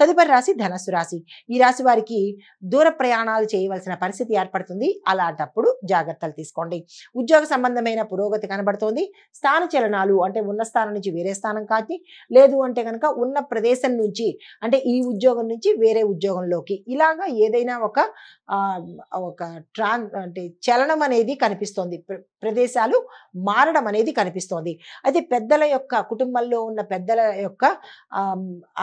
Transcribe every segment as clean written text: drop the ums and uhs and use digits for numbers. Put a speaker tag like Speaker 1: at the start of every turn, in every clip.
Speaker 1: తదుపరి రాశి ధనస్సు రాశి. ఈ రాశి వారికి దూర ప్రయాణాలు చేయవలసిన పరిస్థితి ఏర్పడుతుంది. అలాంటప్పుడు జాగ్రత్తలు తీసుకోండి. ఉద్యోగ సంబంధమైన పురోగతి కనబడుతోంది. స్థాన చలనాలు అంటే ఉన్న స్థానం నుంచి వేరే స్థానం కానీ, లేదు అంటే కనుక ఉన్న ప్రదేశం నుంచి అంటే ఈ ఉద్యోగం నుంచి వేరే ఉద్యోగంలోకి ఇలాగా ఏదైనా ఒక అంటే చలనం అనేది కనిపిస్తోంది. ప్రదేశాలు మారడం అనేది కనిపిస్తోంది. అయితే పెద్దల యొక్క కుటుంబంలో ఉన్న పెద్దల యొక్క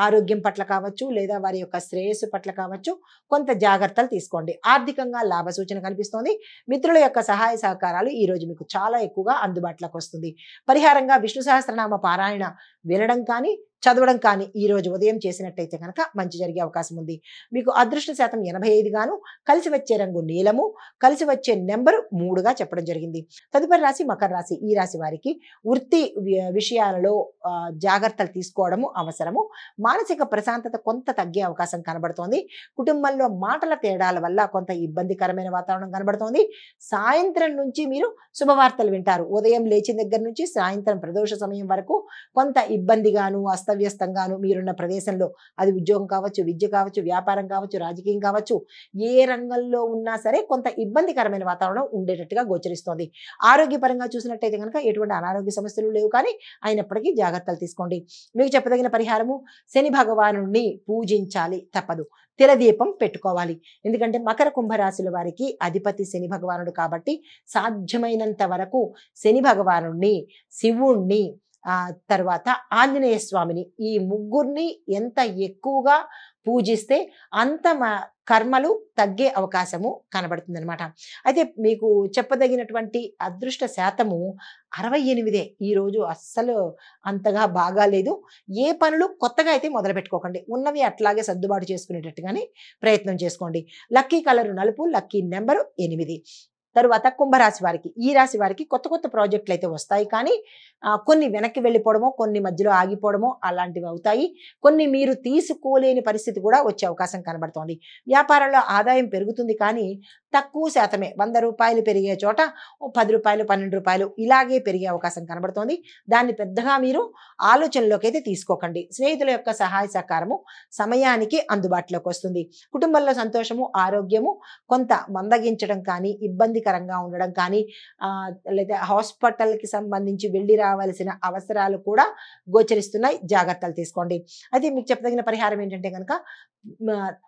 Speaker 1: ఆరోగ్యం పట్ల కావచ్చు, లేదా వారి యొక్క శ్రేయస్సు పట్ల కావచ్చు కొంత జాగ్రత్తలు తీసుకోండి. ఆర్థికంగా లాభ సూచన కనిపిస్తోంది. మిత్రుల యొక్క సహాయ సహకారాలు ఈ రోజు మీకు చాలా ఎక్కువగా అందుబాటులోకి వస్తుంది. పరిహారంగా విష్ణు సహస్రనామ పారాయణ వినడం కానీ చదవడం కానీ ఈ రోజు ఉదయం చేసినట్టయితే కనుక మంచి జరిగే అవకాశం ఉంది. మీకు అదృష్ట శాతం 85 గాను, కలిసి వచ్చే రంగు నీలము, కలిసి వచ్చే నెంబరు 3గా చెప్పడం జరిగింది. తదుపరి రాశి మకర రాశి. ఈ రాశి వారికి వృత్తి విషయాలలో జాగ్రత్తలు తీసుకోవడము అవసరము. మానసిక ప్రశాంతత కొంత తగ్గే అవకాశం కనబడుతోంది. కుటుంబంలో మాటల తేడాల వల్ల కొంత ఇబ్బందికరమైన వాతావరణం కనబడుతోంది. సాయంత్రం నుంచి మీరు శుభవార్తలు వింటారు. ఉదయం లేచిన దగ్గర నుంచి సాయంత్రం ప్రదోష సమయం వరకు కొంత ఇబ్బందిగాను అస్తవ్యస్తంగాను మీరున్న ప్రదేశంలో అది ఉద్యోగం కావచ్చు, విద్య కావచ్చు, వ్యాపారం కావచ్చు, రాజకీయం కావచ్చు, ఏ రంగంలో ఉన్నా సరే కొంత ఇబ్బందికరమైన వాతావరణం ఉండేటట్టుగా గోచరిస్తోంది. ఆరోగ్యపరంగా చూసినట్టయితే కనుక ఎటువంటి అనారోగ్య సమస్యలు లేవు, కానీ అయినప్పటికీ జాగ్రత్తలు తీసుకోండి. మీకు చెప్పదగిన పరిహారము శని భగవానుడిని పూజించాలి, తప్పదు. తిలదీపం పెట్టుకోవాలి. ఎందుకంటే మకర కుంభరాశుల వారికి అధిపతి శని భగవానుడు కాబట్టి సాధ్యమైనంత వరకు శని భగవానుడిని, శివుణ్ణి, తర్వాత ఆంజనేయ స్వామిని, ఈ ముగ్గురిని ఎంత ఎక్కువగా పూజిస్తే అంత కర్మలు తగ్గే అవకాశము కనబడుతుంది అనమాట. అయితే మీకు చెప్పదగినటువంటి అదృష్ట శాతము 68. ఈరోజు అస్సలు అంతగా బాగాలేదు. ఏ పనులు కొత్తగా అయితే మొదలు పెట్టుకోకండి. ఉన్నవి అట్లాగే సర్దుబాటు చేసుకునేటట్టుగానే ప్రయత్నం చేసుకోండి. లక్కీ కలరు నలుపు, లక్కీ నెంబరు 8. తరువాత కుంభరాశి వారికి, ఈ రాశి వారికి కొత్త కొత్త ప్రాజెక్టులు అయితే వస్తాయి, కానీ కొన్ని వెనక్కి వెళ్ళిపోవడమో, కొన్ని మధ్యలో ఆగిపోవడమో అలాంటివి అవుతాయి. కొన్ని మీరు తీసుకోలేని పరిస్థితి కూడా వచ్చే అవకాశం కనబడుతోంది. వ్యాపారంలో ఆదాయం పెరుగుతుంది, కానీ తక్కువ శాతమే. 100 రూపాయలు పెరిగే చోట 10 రూపాయలు, 12 రూపాయలు ఇలాగే పెరిగే అవకాశం కనబడుతోంది. దాన్ని పెద్దగా మీరు ఆలోచనలోకి అయితే తీసుకోకండి. స్నేహితుల యొక్క సహాయ సహకారము సమయానికి అందుబాటులోకి వస్తుంది. కుటుంబంలో సంతోషము, ఆరోగ్యము కొంత మందగించడం కానీ, ఇబ్బందికరంగా ఉండడం కానీ, లేదా హాస్పిటల్కి సంబంధించి వెళ్ళి రావాల్సిన అవసరాలు కూడా గోచరిస్తున్నాయి. జాగ్రత్తలు తీసుకోండి. అయితే మీకు చెప్పదగిన పరిహారం ఏంటంటే కనుక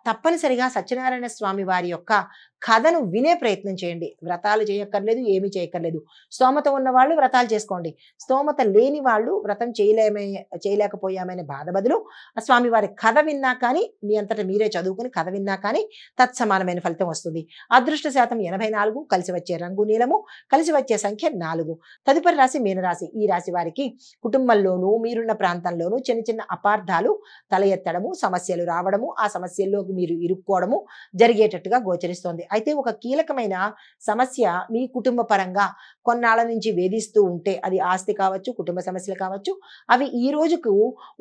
Speaker 1: తప్పనిసరిగా సత్యనారాయణ స్వామి వారి యొక్క కథను వినే ప్రయత్నం చేయండి. వ్రతాలు చేయక్కర్లేదు, ఏమీ చేయక్కర్లేదు. స్తోమత ఉన్న వాళ్ళు వ్రతాలు చేసుకోండి. స్తోమత లేని వాళ్ళు వ్రతం చేయలేకపోయామనే బాధ బదులు స్వామివారి కథ విన్నా కానీ, మీ అంతటా మీరే చదువుకుని కథ విన్నా కానీ తత్సమానమైన ఫలితం వస్తుంది. అదృష్ట శాతం 84, కలిసి వచ్చే రంగు నీలము, కలిసి వచ్చే సంఖ్య 4. తదుపరి రాశి మీనరాశి. ఈ రాశి వారికి కుటుంబంలోనూ మీరున్న ప్రాంతంలోనూ చిన్న చిన్న అపార్థాలు తల ఎత్తడము, సమస్యలు రావడము, ఆ సమస్యల్లోకి మీరు ఇరుక్కోవడము జరిగేటట్టుగా గోచరిస్తోంది. అయితే ఒక కీలకమైన సమస్య మీ కుటుంబ పరంగా కొన్నాళ్ళ నుంచి వేధిస్తూ ఉంటే, అది ఆస్తి కావచ్చు, కుటుంబ సమస్యలు కావచ్చు, అవి ఈ రోజుకు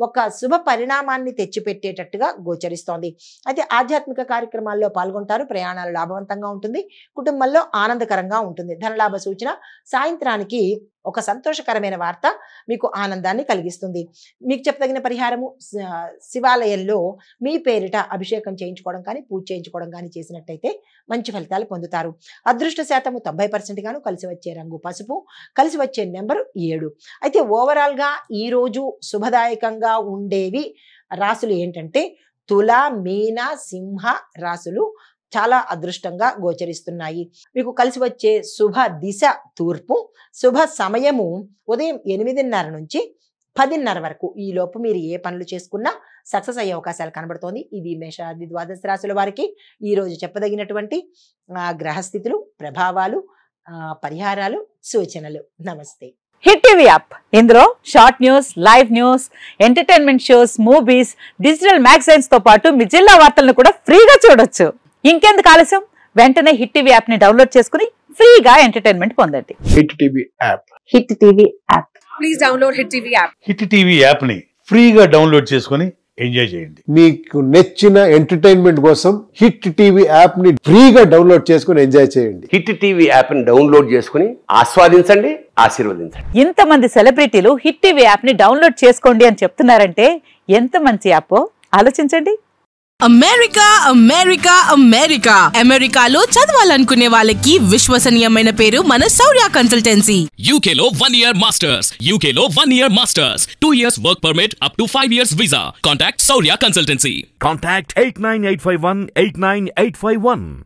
Speaker 1: ఒక శుభ పరిణామాన్ని తెచ్చిపెట్టేటట్టుగా గోచరిస్తోంది. అయితే ఆధ్యాత్మిక కార్యక్రమాల్లో పాల్గొంటారు. ప్రయాణాలు లాభవంతంగా ఉంటుంది. కుటుంబంలో ఆనందకరంగా ఉంటుంది. ధనలాభ సూచన. సాయంత్రానికి ఒక సంతోషకరమైన వార్త మీకు ఆనందాన్ని కలిగిస్తుంది. మీకు చెప్పదగిన పరిహారము శివాలయంలో మీ పేరిట అభిషేకం చేయించుకోవడం కానీ, పూజ చేయించుకోవడం కానీ చేసినట్టయితే మంచి ఫలితాలు పొందుతారు. అదృష్ట శాతము 90% గాను, కలిసి వచ్చే రంగు పసుపు, కలిసి వచ్చే నెంబరు 7. అయితే ఓవరాల్గా ఈరోజు శుభదాయకంగా ఉండేవి రాసులు ఏంటంటే తుల, మీన, సింహ రాసులు చాలా అదృష్టంగా గోచరిస్తున్నాయి. మీకు కలిసి వచ్చే శుభ దిశ తూర్పు, శుభ సమయము ఉదయం 8:30 నుంచి 10:30 వరకు. ఈ లోపు మీరు ఏ పనులు చేసుకున్నా సక్సెస్ అయ్యే అవకాశాలు కనబడుతోంది. ఇది మేషాది ద్వాదశ రాశుల వారికి ఈ రోజు చెప్పదగినటువంటి గ్రహస్థితులు, ప్రభావాలు, పరిహారాలు, సూచనలు. నమస్తే.
Speaker 2: హిట్ టీవీ యాప్, ఇందులో short news, live news, entertainment shows, movies, digital magazines తో పాటు మీ జిల్లా వార్తలను కూడా ఫ్రీగా చూడొచ్చు. ఇంకెందుకు ఆలస్యం, వెంటనే హిట్ టీవీ యాప్ ని డౌన్లోడ్ చేసుకుని ఫ్రీగా ఎంటర్టైన్మెంట్ పొందండి.
Speaker 3: Hit TV app.
Speaker 2: Hit TV app.
Speaker 4: Please download hit TV app.
Speaker 5: Hit TV app ని ఫ్రీగా డౌన్లోడ్ చేసుకుని ఎంజాయ్ చేయండి.
Speaker 3: మీకు నచ్చిన ఎంటర్టైన్మెంట్ కోసం హిట్ టీవీ యాప్ ని ఫ్రీగా డౌన్లోడ్ చేసుకుని ఎంజాయ్ చేయండి.
Speaker 6: హిట్ టీవీ యాప్ ని డౌన్లోడ్ చేసుకుని ఆస్వాదించండి, ఆశీర్వదించండి.
Speaker 2: ఇంతమంది సెలబ్రిటీలు హిట్ టీవీ యాప్ ని డౌన్లోడ్ చేసుకోండి అని చెప్తున్నారంటే ఎంత మంచి యాప్ ఆలోచించండి.
Speaker 7: అమెరికా అమెరికా అమెరికా అమెరికాలో చదవాలనుకునే వాళ్ళకి విశ్వసనీయమైన పేరు మన శౌర్య కన్సల్టెన్సీ.
Speaker 8: UK లో 1 year masters. UK లో 1 year masters. 2 years work permit up to 5 years visa. Contact Saurya Consultancy.
Speaker 9: Contact 89851 89851.